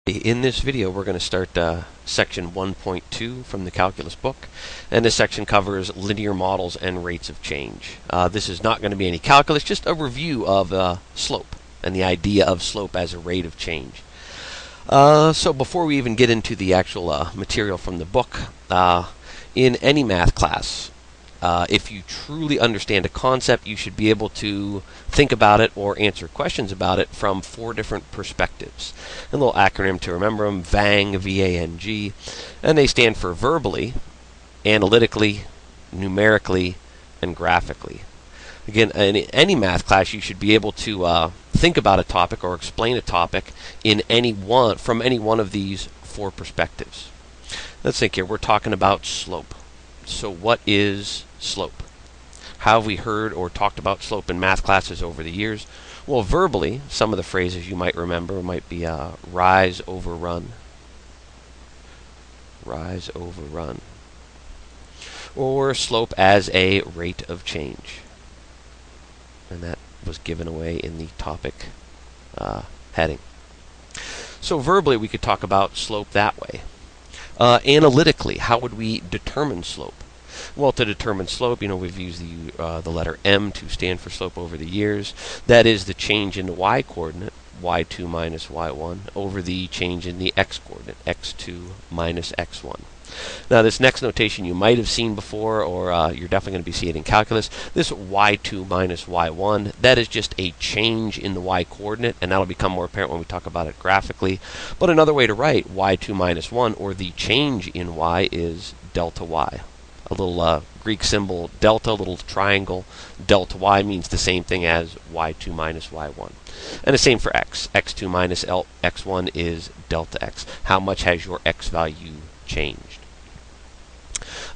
In this video, we're going to start section 1.2 from the calculus book, and this section covers linear models and rates of change. This is not going to be any calculus, just a review of slope and the idea of slope as a rate of change. So before we even get into the actual material from the book, in any math class, if you truly understand a concept, you should be able to think about it or answer questions about it from 4 different perspectives. A little acronym to remember them: VANG, V-A-N-G, and they stand for verbally, analytically, numerically, and graphically. Again, in any math class, you should be able to think about a topic or explain a topic in from any one of these 4 perspectives. Let's think here. We're talking about slope. So what is slope? How have we heard or talked about slope in math classes over the years? Well, verbally, some of the phrases you might remember might be rise over run, rise over run, or slope as a rate of change. And that was given away in the topic heading. So verbally, we could talk about slope that way. Analytically, how would we determine slope? Well, to determine slope, we've used the letter M to stand for slope over the years. That is the change in the y-coordinate, y2 minus y1, over the change in the x-coordinate, x2 minus x1. Now, this next notation you might have seen before, or you're definitely going to be seeing it in calculus. This y2 minus y1, that is just a change in the y-coordinate, and that'll become more apparent when we talk about it graphically. But another way to write y2 minus 1, or the change in y, is delta y. A little Greek symbol delta, a little triangle. Delta y means the same thing as y2 minus y1. And the same for x. x2 minus x1 is delta x. How much has your x value changed?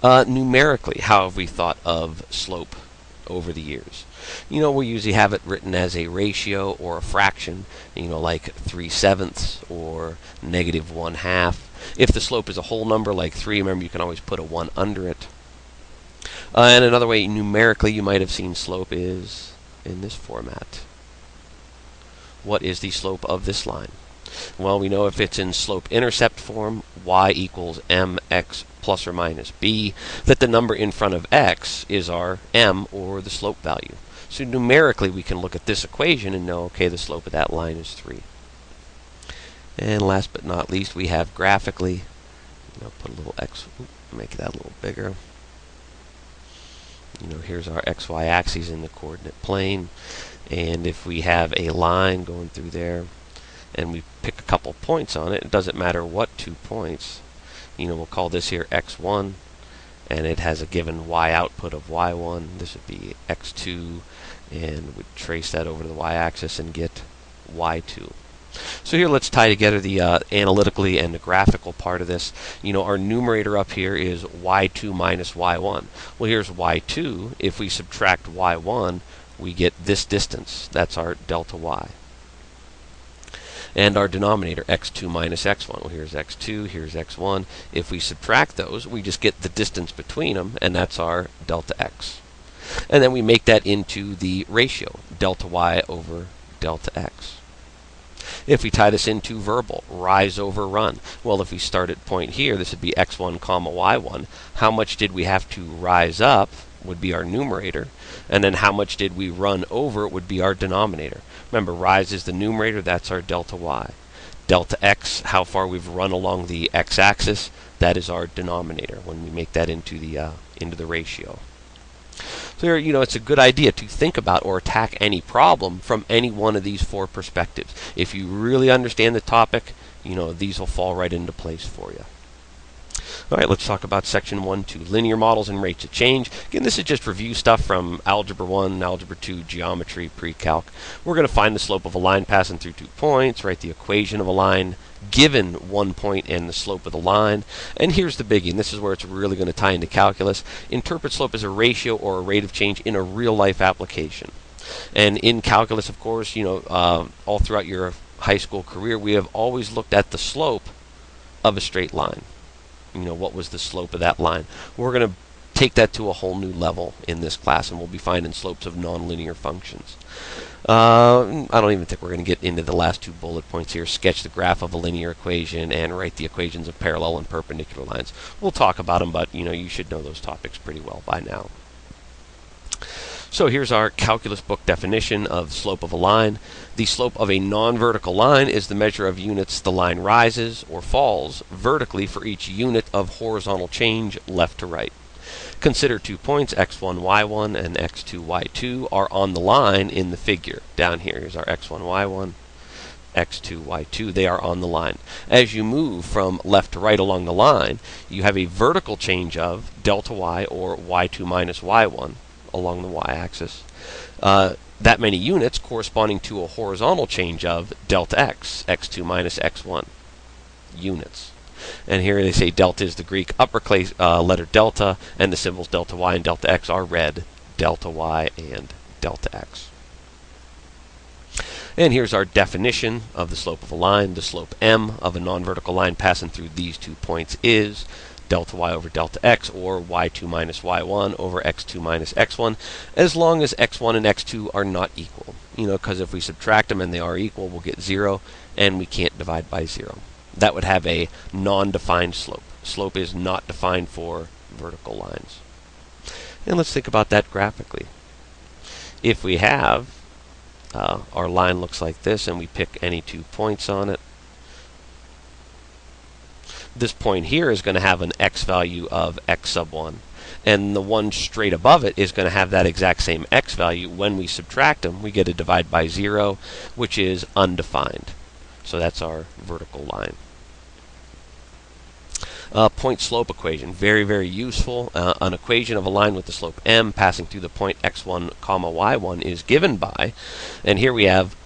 Numerically, how have we thought of slope over the years? We usually have it written as a ratio or a fraction, like 3/7 or -1/2. If the slope is a whole number like 3, remember you can always put a 1 under it. And another way numerically you might have seen slope is in this format. What is the slope of this line? Well, we know if it's in slope-intercept form, y equals mx plus or minus b, that the number in front of x is our m, or the slope value. So numerically, we can look at this equation and know, okay, the slope of that line is 3. And last but not least, we have graphically, put a little x, make that a little bigger. Here's our xy axis in the coordinate plane. And if we have a line going through there, and we pick a couple points on it, it doesn't matter what 2 points. We'll call this here x1, and it has a given y output of y1. This would be x2, and we'd trace that over to the y-axis and get y2. So here, let's tie together the analytically and the graphical part of this. Our numerator up here is y2 minus y1. Well, here's y2. If we subtract y1, we get this distance. That's our delta y. And our denominator, x2 minus x1. Well, here's x2, here's x1. If we subtract those, we just get the distance between them, and that's our delta x. And then we make that into the ratio, delta y over delta x. If we tie this into verbal, rise over run. Well, if we start at point here, this would be x1 comma y1. How much did we have to rise up would be our numerator, and then how much did we run over would be our denominator. Remember, rise is the numerator, that's our delta y. Delta x, how far we've run along the x-axis, that is our denominator when we make that into the ratio. So here, it's a good idea to think about or attack any problem from any one of these 4 perspectives. If you really understand the topic, these will fall right into place for you. All right, let's talk about section 1.2, linear models and rates of change. Again, this is just review stuff from Algebra 1, Algebra 2, Geometry, Pre-Calc. We're going to find the slope of a line passing through 2 points, write the equation of a line given 1 point and the slope of the line. And here's the biggie, and this is where it's really going to tie into calculus. Interpret slope as a ratio or a rate of change in a real-life application. And in calculus, of course, all throughout your high school career, we have always looked at the slope of a straight line. What was the slope of that line? We're going to take that to a whole new level in this class, and we'll be finding slopes of nonlinear functions. I don't even think we're going to get into the last two bullet points here. Sketch the graph of a linear equation and write the equations of parallel and perpendicular lines. We'll talk about them, but you should know those topics pretty well by now. So here's our calculus book definition of slope of a line. The slope of a non-vertical line is the measure of units the line rises or falls vertically for each unit of horizontal change left to right. Consider 2 points, x1, y1, and x2, y2 are on the line in the figure. Down here, here's our x1, y1, x2, y2. They are on the line. As you move from left to right along the line, you have a vertical change of delta y, or y2 minus y1, along the y-axis. That many units corresponding to a horizontal change of delta x, x2 minus x1 units. And here they say delta is the Greek uppercase letter delta, and the symbols delta y and delta x are red, delta y and delta x. And here's our definition of the slope of a line. The slope m of a non-vertical line passing through these 2 points is delta y over delta x, or y2 minus y1 over x2 minus x1, as long as x1 and x2 are not equal. Because if we subtract them and they are equal, we'll get 0, and we can't divide by 0. That would have a non-defined slope. Slope is not defined for vertical lines. And let's think about that graphically. If we have our line looks like this, and we pick any 2 points on it, this point here is going to have an x value of x sub 1, and the one straight above it is going to have that exact same x value. When we subtract them, we get a divide by 0, which is undefined. So that's our vertical line. Point slope equation, very, very useful. An equation of a line with the slope m passing through the point x1 comma y1 is given by, and here we have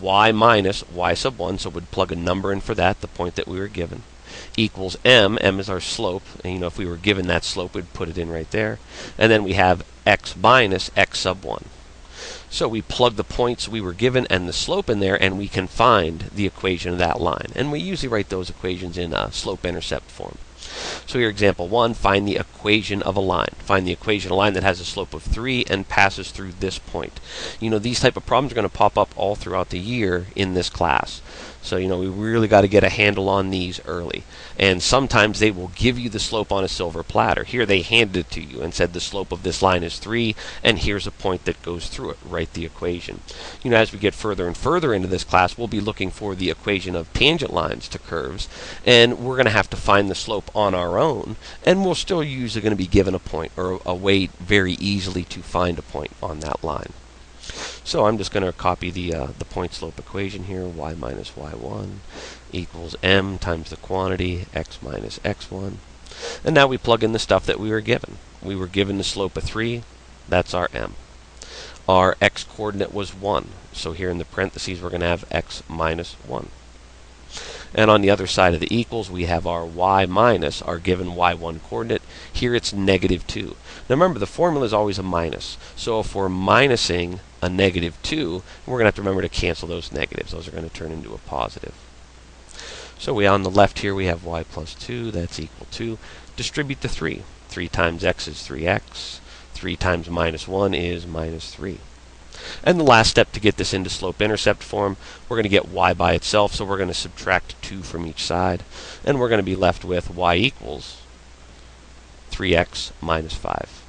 y minus y sub 1, so we'd plug a number in for that, the point that we were given, equals m. M is our slope, and if we were given that slope, we'd put it in right there. And then we have x minus x sub 1. So we plug the points we were given and the slope in there, and we can find the equation of that line. And we usually write those equations in slope-intercept form. So here, example 1, find the equation of a line. Find the equation of a line that has a slope of 3 and passes through this point. These type of problems are going to pop up all throughout the year in this class. So, we really got to get a handle on these early. And sometimes they will give you the slope on a silver platter. Here they handed it to you and said the slope of this line is 3, and here's a point that goes through it. Write the equation. As we get further and further into this class, we'll be looking for the equation of tangent lines to curves, and we're going to have to find the slope on our own, and we're still usually going to be given a point, or a way very easily to find a point on that line. So I'm just going to copy the point slope equation here. Y minus y1 equals m times the quantity x minus x1. And now we plug in the stuff that we were given. We were given the slope of 3. That's our m. Our x coordinate was 1. So here in the parentheses we're going to have x minus 1. And on the other side of the equals, we have our y minus, our given y1 coordinate. Here it's negative 2. Now remember, the formula is always a minus. So if we're minusing a negative 2, we're going to have to remember to cancel those negatives. Those are going to turn into a positive. So on the left here, we have y plus 2. That's equal to, distribute the 3. 3 times x is 3x. 3 times minus 1 is minus 3. And the last step to get this into slope-intercept form, we're going to get y by itself, so we're going to subtract 2 from each side, and we're going to be left with y equals 3x minus 5.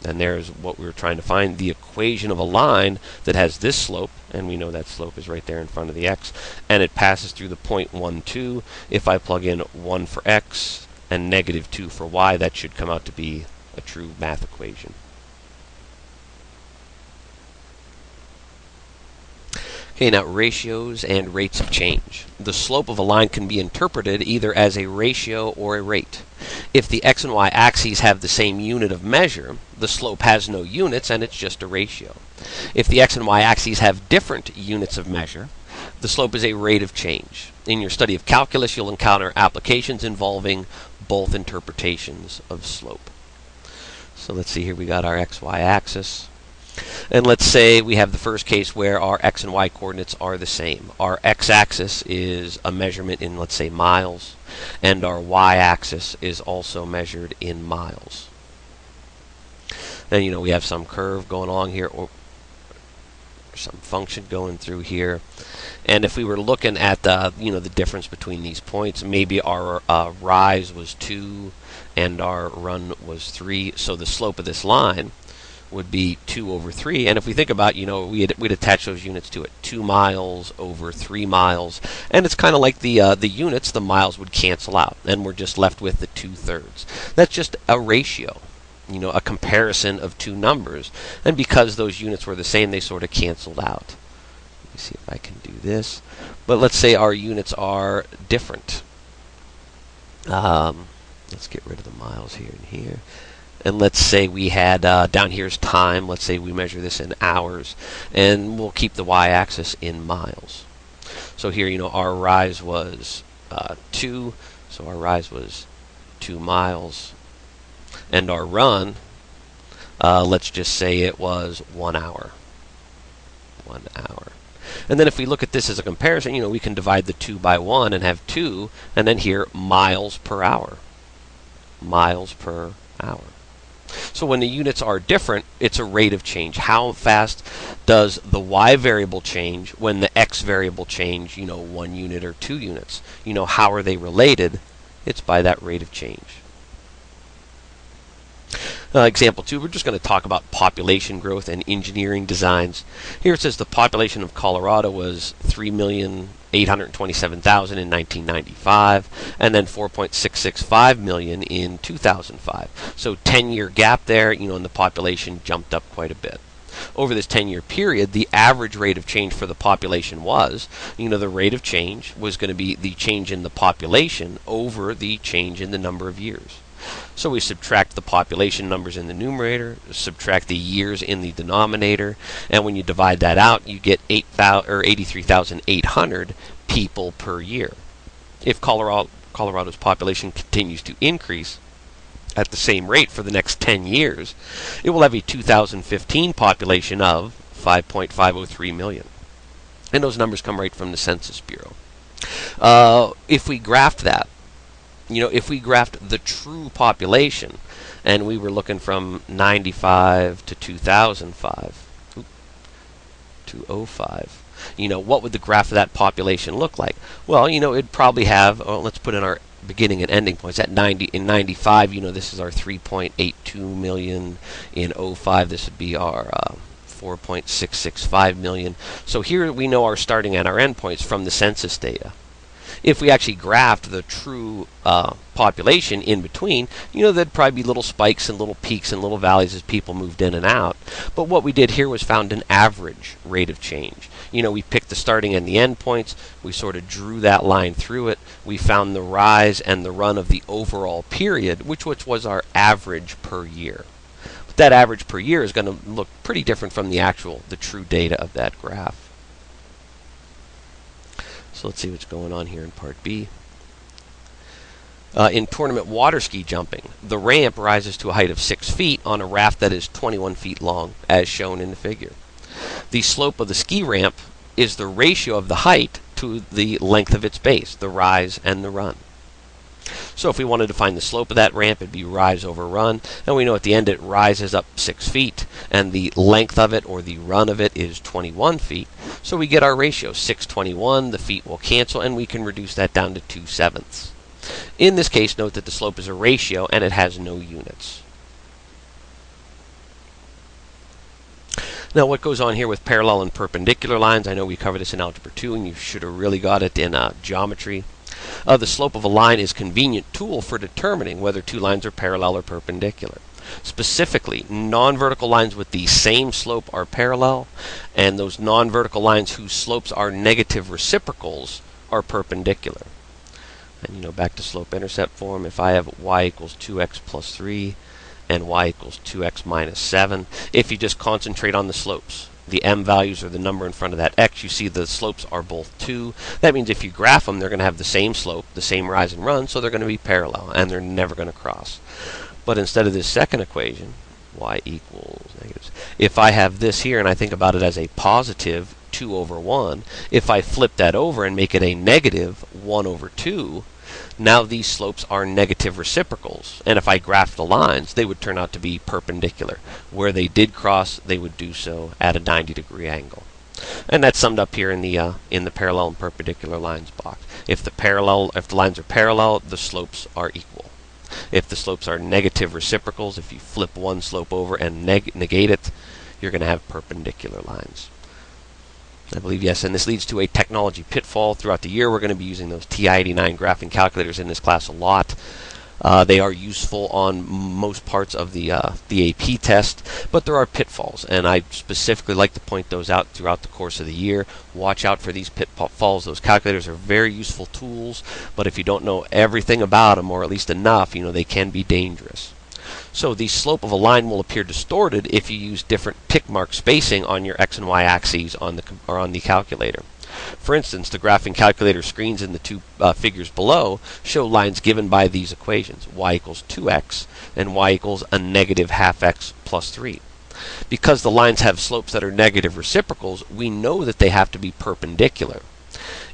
And there's what we were trying to find, the equation of a line that has this slope, and we know that slope is right there in front of the x, and it passes through the point 1, 2. If I plug in 1 for x and negative 2 for y, that should come out to be a true math equation. Okay, now ratios and rates of change. The slope of a line can be interpreted either as a ratio or a rate. If the x and y axes have the same unit of measure, the slope has no units and it's just a ratio. If the x and y axes have different units of measure, the slope is a rate of change. In your study of calculus, you'll encounter applications involving both interpretations of slope. So let's see here, we got our xy axis. And let's say we have the first case where our x and y coordinates are the same. Our x-axis is a measurement in, let's say, miles, and our y-axis is also measured in miles. And we have some curve going along here, some function going through here. And if we were looking at the difference between these points, maybe our rise was 2 and our run was 3. So the slope of this line would be 2 over 3. And if we think about, we'd attach those units to it. 2 miles over 3 miles. And it's kind of like the units, the miles would cancel out. And we're just left with the 2/3. That's just a ratio, a comparison of two numbers. And because those units were the same, they sort of canceled out. Let me see if I can do this. But let's say our units are different. Let's get rid of the miles here and here. And let's say we had, down here's time. Let's say we measure this in hours. And we'll keep the y-axis in miles. So here, our rise was 2. So our rise was 2 miles. And our run, let's just say it was 1 hour. 1 hour. And then if we look at this as a comparison, we can divide the 2 by 1 and have 2. And then here, miles per hour. Miles per hour. So when the units are different, it's a rate of change. How fast does the y variable change when the x variable change, 1 unit or 2 units? How are they related? It's by that rate of change. Example 2, we're just going to talk about population growth and engineering designs. Here it says the population of Colorado was 3,827,000 in 1995, and then 4.665 million in 2005. So 10-year gap there, and the population jumped up quite a bit. Over this 10-year period, the average rate of change for the population was, the rate of change was going to be the change in the population over the change in the number of years. So we subtract the population numbers in the numerator, subtract the years in the denominator, and when you divide that out, you get 83,800 people per year. If Colorado's population continues to increase at the same rate for the next 10 years, it will have a 2015 population of 5.503 million. And those numbers come right from the Census Bureau. If we graphed that, if we graphed the true population, and we were looking from 95 to 2005, to 05, what would the graph of that population look like? Well, it'd probably have, let's put in our beginning and ending points. In 95, this is our 3.82 million. In 05, this would be our 4.665 million. So here we know our starting and our end points from the census data. If we actually graphed the true population in between, there'd probably be little spikes and little peaks and little valleys as people moved in and out. But what we did here was found an average rate of change. We picked the starting and the end points. We sort of drew that line through it. We found the rise and the run of the overall period, which was our average per year. But that average per year is going to look pretty different from the true data of that graph. So let's see what's going on here in Part B. In tournament water ski jumping, the ramp rises to a height of 6 feet on a raft that is 21 feet long, as shown in the figure. The slope of the ski ramp is the ratio of the height to the length of its base, the rise and the run. So if we wanted to find the slope of that ramp, it'd be rise over run. And we know at the end it rises up 6 feet, and the length of it, or the run of it, is 21 feet. So we get our ratio, 621, the feet will cancel, and we can reduce that down to 2/7. In this case, note that the slope is a ratio, and it has no units. Now, what goes on here with parallel and perpendicular lines? I know we covered this in Algebra 2, and you should have really got it in geometry. The slope of a line is a convenient tool for determining whether two lines are parallel or perpendicular. Specifically, non-vertical lines with the same slope are parallel, and those non-vertical lines whose slopes are negative reciprocals are perpendicular. And back to slope-intercept form, if I have y equals 2x plus 3 and y equals 2x minus 7, if you just concentrate on the slopes, the m values are the number in front of that x, you see the slopes are both 2. That means if you graph them, they're going to have the same slope, the same rise and run, so they're going to be parallel, and they're never going to cross. But instead of this second equation, y equals negatives, if I have this here and I think about it as a positive 2 over 1, if I flip that over and make it a negative 1 over 2, now these slopes are negative reciprocals, and if I graph the lines, they would turn out to be perpendicular. Where they did cross, they would do so at a 90-degree angle. And that's summed up here in the parallel and perpendicular lines box. If the lines are parallel, the slopes are equal. If the slopes are negative reciprocals, if you flip one slope over and negate it, you're going to have perpendicular lines. I believe, yes, and this leads to a technology pitfall. Throughout the year, we're going to be using those TI-89 graphing calculators in this class a lot. They are useful on most parts of the AP test, but there are pitfalls, and I specifically like to point those out throughout the course of the year. Watch out for these pitfalls. Those calculators are very useful tools, but if you don't know everything about them, or at least enough, they can be dangerous. So the slope of a line will appear distorted if you use different tick mark spacing on your x and y axes on the calculator. For instance, the graphing calculator screens in the two figures below show lines given by these equations: y equals 2x and y equals a negative half x plus 3. Because the lines have slopes that are negative reciprocals, we know that they have to be perpendicular.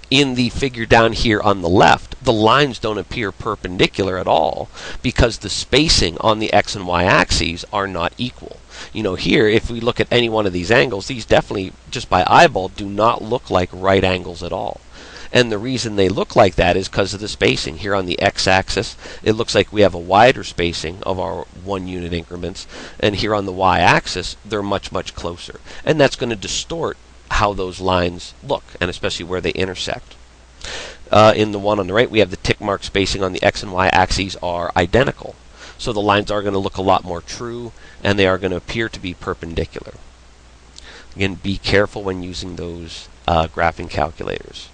In the figure down here on the left, the lines don't appear perpendicular at all because the spacing on the x and y axes are not equal. Here, if we look at any one of these angles, these definitely, just by eyeball, do not look like right angles at all. And the reason they look like that is because of the spacing. Here on the x-axis, it looks like we have a wider spacing of our 1 unit increments, and here on the y-axis, they're much, much closer. And that's going to distort how those lines look, and especially where they intersect. In the one on the right, we have the tick mark spacing on the x and y axes are identical. So the lines are going to look a lot more true, and they are going to appear to be perpendicular. Again, be careful when using those graphing calculators.